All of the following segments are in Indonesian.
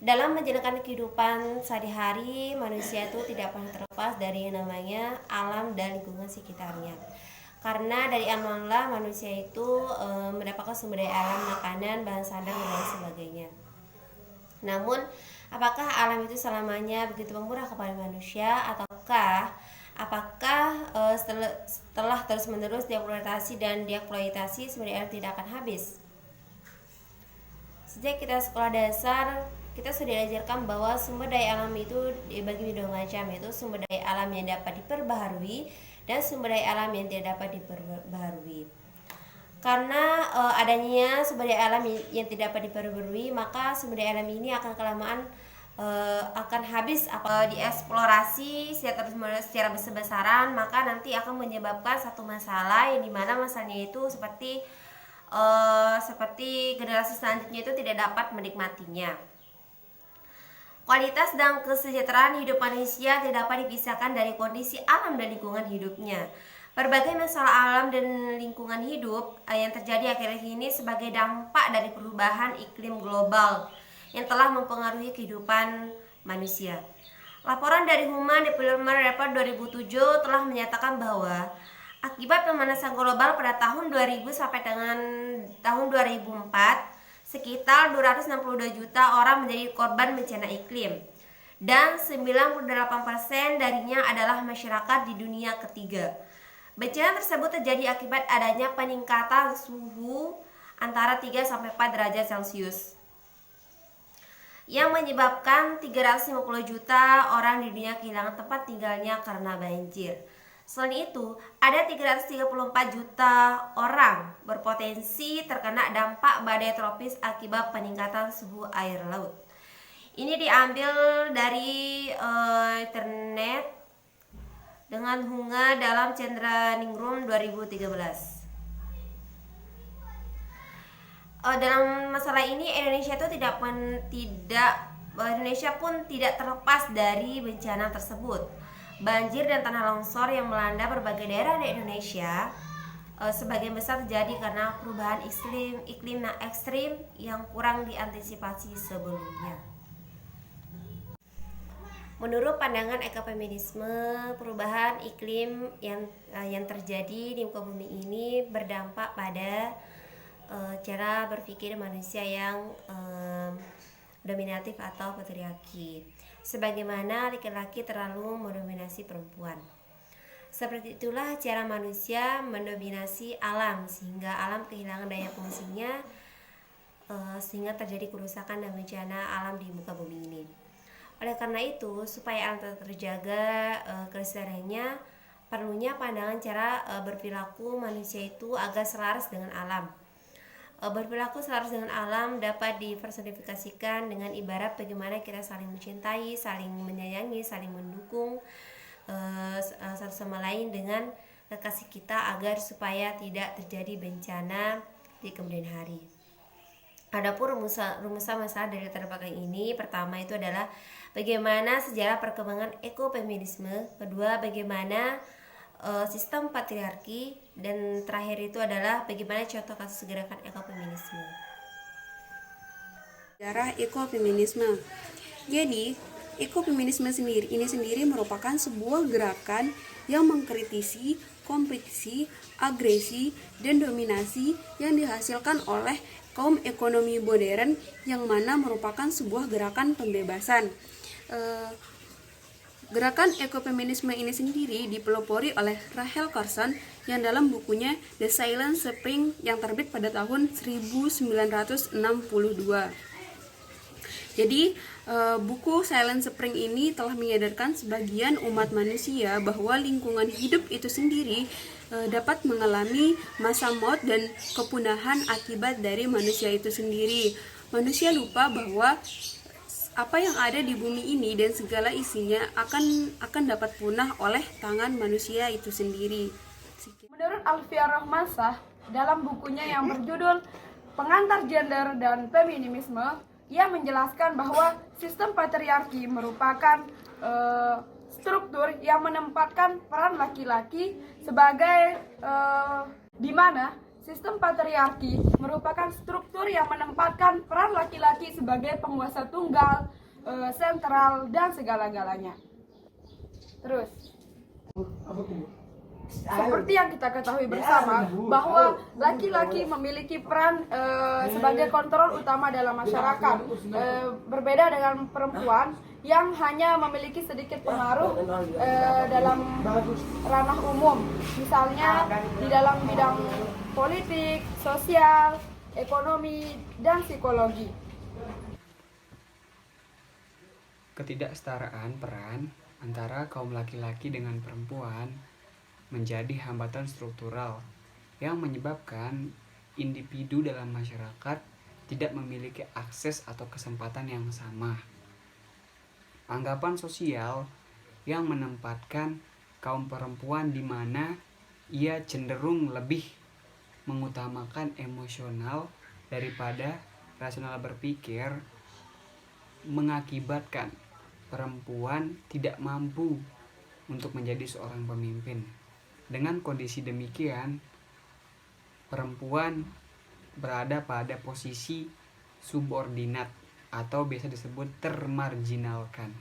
Dalam menjalankan kehidupan sehari-hari, manusia itu tidak pernah terlepas dari yang namanya alam dan lingkungan sekitarnya. Karena dari alam lah manusia itu mendapatkan sumber daya alam, makanan, bahan sandang dan lain sebagainya. Namun, apakah alam itu selamanya begitu murah kepada manusia, ataukah setelah terus-menerus dieksploitasi dan dieksploitasi sumber daya alam tidak akan habis? Sejak kita sekolah dasar, kita sudah diajarkan bahwa sumber daya alam itu dibagi dua macam, yaitu sumber daya alam yang dapat diperbaharui dan sumber daya alam yang tidak dapat diperbaharui. Karena adanya sumber daya alam yang tidak dapat diperbaharui, maka sumber daya alam ini akan kelamaan akan habis dieksplorasi secara besar-besaran, maka nanti akan menyebabkan satu masalah yang dimana masalahnya itu seperti generasi selanjutnya itu tidak dapat menikmatinya. Kualitas dan kesejahteraan hidup manusia tidak dapat dipisahkan dari kondisi alam dan lingkungan hidupnya. Berbagai masalah alam dan lingkungan hidup yang terjadi akhir-akhir ini sebagai dampak dari perubahan iklim global yang telah mempengaruhi kehidupan manusia. Laporan dari Human Development Report 2007 telah menyatakan bahwa akibat pemanasan global pada tahun 2000 sampai dengan tahun 2004, sekitar 262 juta orang menjadi korban bencana iklim, dan 98% darinya adalah masyarakat di dunia ketiga. Bencana tersebut terjadi akibat adanya peningkatan suhu antara 3 sampai 4 derajat Celcius yang menyebabkan 350 juta orang di dunia kehilangan tempat tinggalnya karena banjir. Selain itu, ada 334 juta orang berpotensi terkena dampak badai tropis akibat peningkatan suhu air laut. Ini diambil dari internet dengan Hunga dalam Chandraningrum 2013. Dalam masalah ini Indonesia pun tidak terlepas dari bencana tersebut. Banjir dan tanah longsor yang melanda berbagai daerah di Indonesia sebagian besar terjadi karena perubahan iklim ekstrim yang kurang diantisipasi sebelumnya. Menurut pandangan ekofeminisme, perubahan iklim yang terjadi di muka bumi ini berdampak pada cara berpikir manusia yang dominatif atau patriarki, sebagaimana laki-laki terlalu mendominasi perempuan. Seperti itulah cara manusia mendominasi alam sehingga alam kehilangan daya fungsinya, sehingga terjadi kerusakan dan bencana alam di muka bumi ini. Oleh karena itu, supaya alam tetap terjaga kelestariannya, perlunya pandangan cara berperilaku manusia itu agar selaras dengan alam. Berperilaku selaras dengan alam dapat dipersonifikasikan dengan ibarat bagaimana kita saling mencintai, saling menyayangi, saling mendukung satu sama lain dengan kekasih kita agar supaya tidak terjadi bencana di kemudian hari. Adapun rumusan masalah dari latar belakang ini, pertama itu adalah bagaimana sejarah perkembangan ekofeminisme, kedua bagaimana sistem patriarki, dan terakhir itu adalah bagaimana contoh kasus gerakan ekofeminisme. Sejarah ekofeminisme. Jadi, ekofeminisme sendiri merupakan sebuah gerakan yang mengkritisi kompetisi, agresi, dan dominasi yang dihasilkan oleh kaum ekonomi modern yang mana merupakan sebuah gerakan pembebasan. Gerakan ekofeminisme ini sendiri dipelopori oleh Rachel Carson yang dalam bukunya The Silent Spring yang terbit pada tahun 1962. Jadi, buku Silent Spring ini telah menyadarkan sebagian umat manusia bahwa lingkungan hidup itu sendiri dapat mengalami masa maut dan kepunahan akibat dari manusia itu sendiri. Manusia lupa bahwa apa yang ada di bumi ini dan segala isinya akan dapat punah oleh tangan manusia itu sendiri. Menurut Alfian Rohmansah, dalam bukunya yang berjudul Pengantar Gender dan Feminisme, ia menjelaskan bahwa sistem patriarki merupakan struktur yang menempatkan peran laki-laki sebagai di mana Sistem patriarki merupakan struktur yang menempatkan peran laki-laki sebagai penguasa tunggal, sentral, dan segala-galanya. Terus, seperti yang kita ketahui bersama bahwa laki-laki memiliki peran sebagai kontrol utama dalam masyarakat, berbeda dengan perempuan yang hanya memiliki sedikit pengaruh dalam ranah umum, misalnya di dalam bidang politik, sosial, ekonomi, dan psikologi. Ketidaksetaraan peran antara kaum laki-laki dengan perempuan menjadi hambatan struktural yang menyebabkan individu dalam masyarakat tidak memiliki akses atau kesempatan yang sama. Anggapan sosial yang menempatkan kaum perempuan di mana ia cenderung lebih mengutamakan emosional daripada rasional berpikir mengakibatkan perempuan tidak mampu untuk menjadi seorang pemimpin. Dengan kondisi demikian, perempuan berada pada posisi subordinat atau biasa disebut termarginalkan.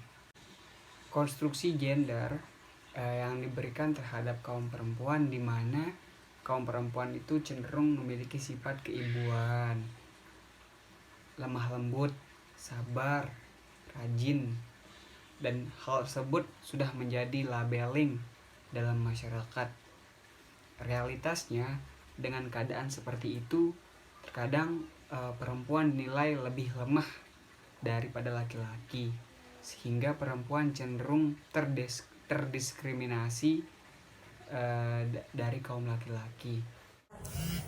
Konstruksi gender yang diberikan terhadap kaum perempuan di mana kaum perempuan itu cenderung memiliki sifat keibuan, lemah lembut, sabar, rajin, dan hal tersebut sudah menjadi labeling dalam masyarakat. Realitasnya, dengan keadaan seperti itu, terkadang perempuan dinilai lebih lemah daripada laki-laki, sehingga perempuan cenderung terdiskriminasi dari kaum laki-laki.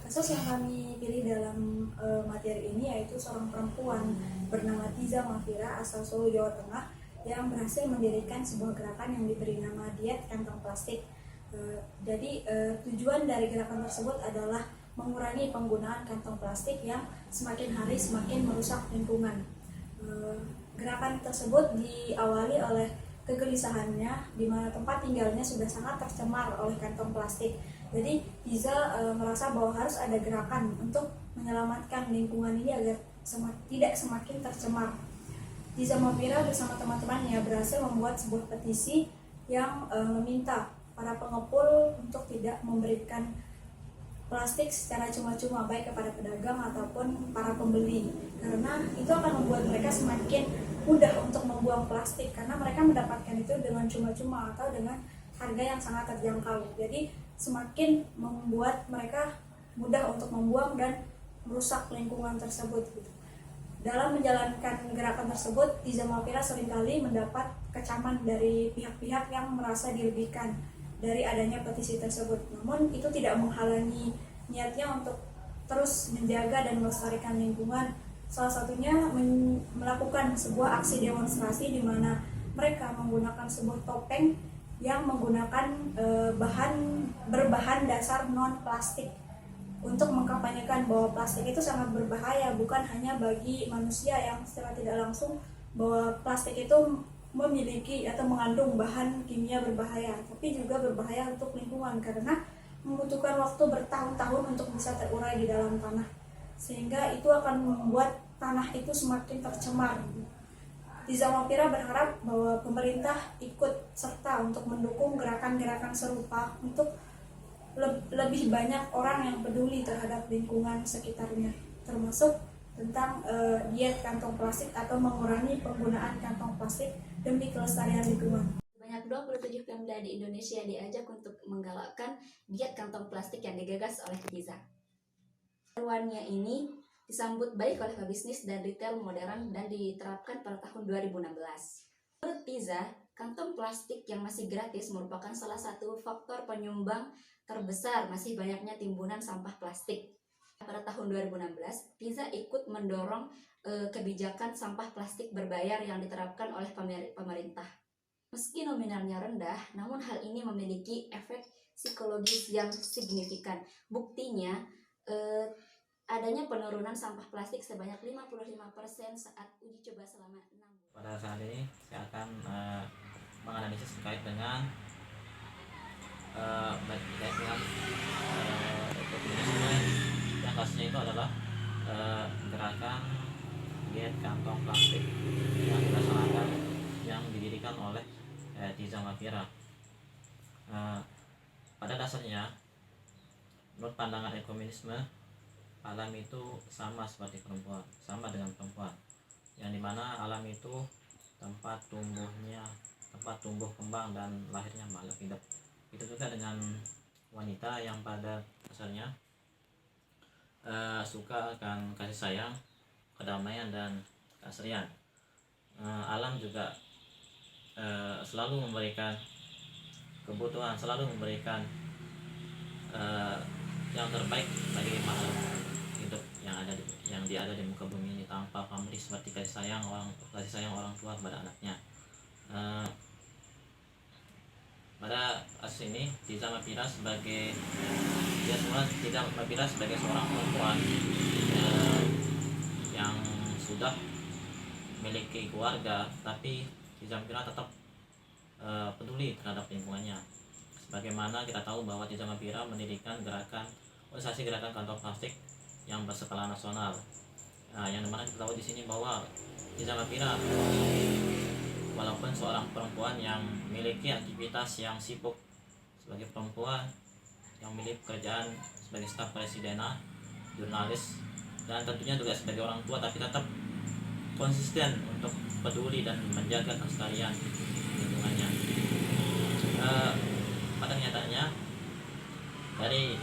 Kasus yang kami pilih dalam materi ini yaitu seorang perempuan bernama Tiza Mafira asal Solo, Jawa Tengah, yang berhasil mendirikan sebuah gerakan yang diberi nama Diet Kantong Plastik. Jadi tujuan dari gerakan tersebut adalah mengurangi penggunaan kantong plastik yang semakin hari semakin merusak lingkungan. Gerakan tersebut diawali oleh kegelisahannya di mana tempat tinggalnya sudah sangat tercemar oleh kantong plastik. Jadi Tiza merasa bahwa harus ada gerakan untuk menyelamatkan lingkungan ini agar tidak semakin tercemar. Tiza Mafira bersama teman-temannya berhasil membuat sebuah petisi yang meminta para pengepul untuk tidak memberikan plastik secara cuma-cuma baik kepada pedagang ataupun para pembeli, karena itu akan membuat mereka semakin mudah untuk membuang plastik karena mereka mendapatkan itu dengan cuma-cuma atau dengan harga yang sangat terjangkau. Jadi semakin membuat mereka mudah untuk membuang dan merusak lingkungan tersebut gitu. Dalam menjalankan gerakan tersebut, Tiza Mafira seringkali mendapat kecaman dari pihak-pihak yang merasa dirugikan dari adanya petisi tersebut. Namun itu tidak menghalangi niatnya untuk terus menjaga dan melestarikan lingkungan. Salah satunya melakukan sebuah aksi demonstrasi di mana mereka menggunakan sebuah topeng yang menggunakan berbahan dasar non plastik untuk mengkampanyekan bahwa plastik itu sangat berbahaya, bukan hanya bagi manusia yang secara tidak langsung bahwa plastik itu memiliki atau mengandung bahan kimia berbahaya, tapi juga berbahaya untuk lingkungan karena membutuhkan waktu bertahun-tahun untuk bisa terurai di dalam tanah, sehingga itu akan membuat tanah itu semakin tercemar. Tiza Mafira berharap bahwa pemerintah ikut serta untuk mendukung gerakan-gerakan serupa untuk lebih banyak orang yang peduli terhadap lingkungan sekitarnya, termasuk tentang diet kantong plastik atau mengurangi penggunaan kantong plastik demi kelestarian lingkungan. Sebanyak 27 Pemda di Indonesia diajak untuk menggalakkan diet kantong plastik yang digagas oleh Tiza. Seruannya ini disambut baik oleh pebisnis dan retail modern dan diterapkan pada tahun 2016. Menurut Tiza, kantong plastik yang masih gratis merupakan salah satu faktor penyumbang terbesar masih banyaknya timbunan sampah plastik. Pada tahun 2016, Tiza ikut mendorong kebijakan sampah plastik berbayar yang diterapkan oleh pemerintah. Meski nominalnya rendah, namun hal ini memiliki efek psikologis yang signifikan. Buktinya, adanya penurunan sampah plastik sebanyak 55% saat uji coba selama 6 bulan. Pada saat ini saya akan menganalisis terkait dengan ekonomi asasnya itu adalah gerakan diet kantong plastik yang dilaksanakan yang didirikan oleh Tiza Mafira. Pada dasarnya, menurut pandangan ekonomisme, alam itu sama seperti perempuan, sama dengan perempuan, yang dimana alam itu tempat tumbuh kembang dan lahirnya makhluk hidup. Itu juga dengan wanita yang pada dasarnya suka akan kasih sayang, kedamaian dan keasrian. Alam juga selalu memberikan kebutuhan, selalu memberikan yang terbaik bagi makhluk hidup yang ada di muka bumi ini tanpa pamrih, seperti kasih sayang orang tua kepada anaknya. Pada kasus ini Tiza Mafira sebagai seorang perempuan yang sudah memiliki keluarga, tapi Tiza Mafira tetap peduli terhadap lingkungannya. Sebagaimana kita tahu bahwa Tiza Mafira mendirikan organisasi gerakan kantong plastik yang berskala nasional. Yang dimana kita tahu di sini bahwa Tiza Mafira walaupun seorang perempuan yang memiliki aktivitas yang sibuk sebagai perempuan, yang memiliki pekerjaan sebagai staf presidenan, jurnalis, dan tentunya juga sebagai orang tua, tapi tetap konsisten untuk peduli dan menjaga kelestarian lingkungannya. Pada kenyataannya dari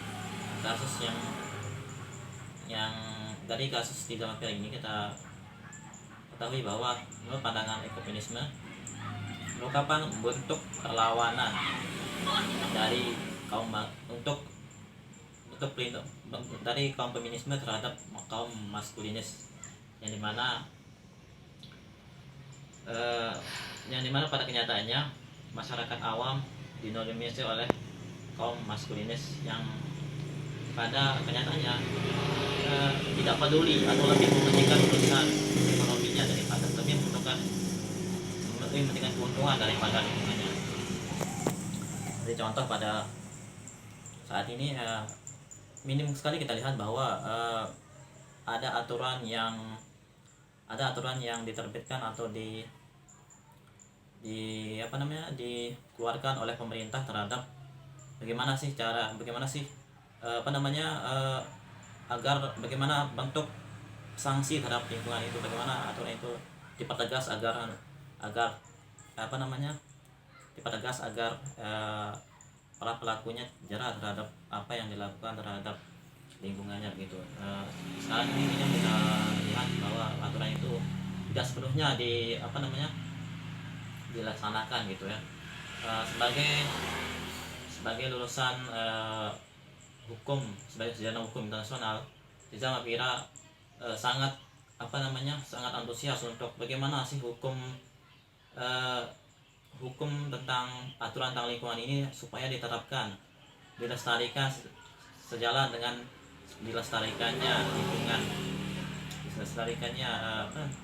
kasus Tiza Mafira ini kita ketahui bahwa menurut pandangan ekofeminisme merupakan bentuk perlawanan dari kaum feminisme terhadap kaum maskulinis, yang dimana pada kenyataannya masyarakat awam didominasi oleh kaum maskulinis yang pada kenyataannya tidak peduli atau lebih mementingkan urusan ekonominya daripada lebih mementingkan keuntungan daripada lingkungannya. Jadi contoh pada saat ini minim sekali kita lihat bahwa ada aturan yang diterbitkan atau dikeluarkan oleh pemerintah terhadap bagaimana bentuk sanksi terhadap lingkungan itu, bagaimana aturan itu dipertegas agar para pelakunya jerah terhadap apa yang dilakukan terhadap lingkungannya begitu. Sekarang ini kita lihat bahwa aturan itu tidak sepenuhnya dilaksanakan gitu ya. Sebagai lulusan hukum, sebagai sarjana hukum internasional, Tiza Mafira sangat antusias untuk bagaimana sih hukum tentang aturan tentang lingkungan ini supaya dilestarikan sejalan dengan dilestarikannya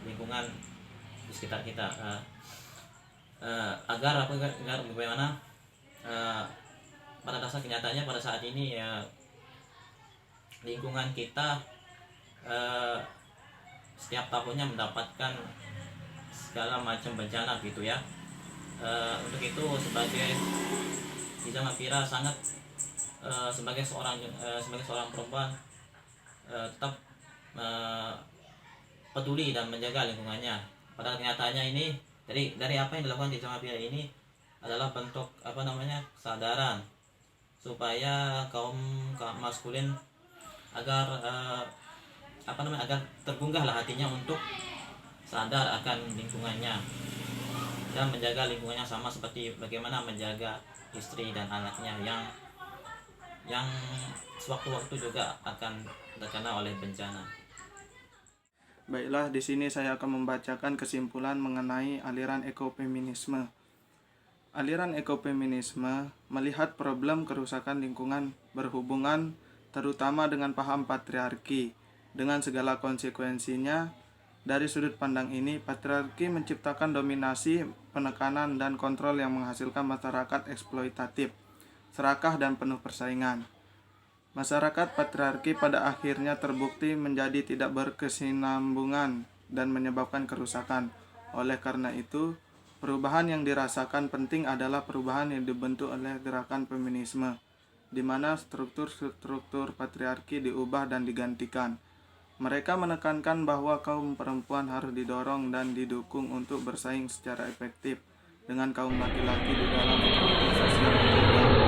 lingkungan di sekitar kita, agar bagaimana pada dasar kenyataannya pada saat ini lingkungan kita setiap tahunnya mendapatkan segala macam bencana gitu ya. Untuk itu sebagai Tiza Mafira sangat sebagai seorang perempuan tetap peduli dan menjaga lingkungannya. Pada kenyataannya ini dari apa yang dilakukan Tiza Mafira ini adalah bentuk kesadaran supaya kaum maskulin agar tergugah lah hatinya untuk sadar akan lingkungannya dan menjaga lingkungannya, sama seperti bagaimana menjaga istri dan anaknya yang sewaktu-waktu juga akan terkena oleh bencana. Baiklah, di sini saya akan membacakan kesimpulan mengenai aliran ekofeminisme. Aliran ekofeminisme melihat problem kerusakan lingkungan berhubungan terutama dengan paham patriarki dengan segala konsekuensinya. Dari sudut pandang ini, patriarki menciptakan dominasi, penekanan, dan kontrol yang menghasilkan masyarakat eksploitatif, serakah, dan penuh persaingan. Masyarakat patriarki pada akhirnya terbukti menjadi tidak berkesinambungan dan menyebabkan kerusakan. Oleh karena itu, perubahan yang dirasakan penting adalah perubahan yang dibentuk oleh gerakan feminisme, di mana struktur-struktur patriarki diubah dan digantikan. Mereka menekankan bahwa kaum perempuan harus didorong dan didukung untuk bersaing secara efektif dengan kaum laki-laki di dalam struktur sosial global.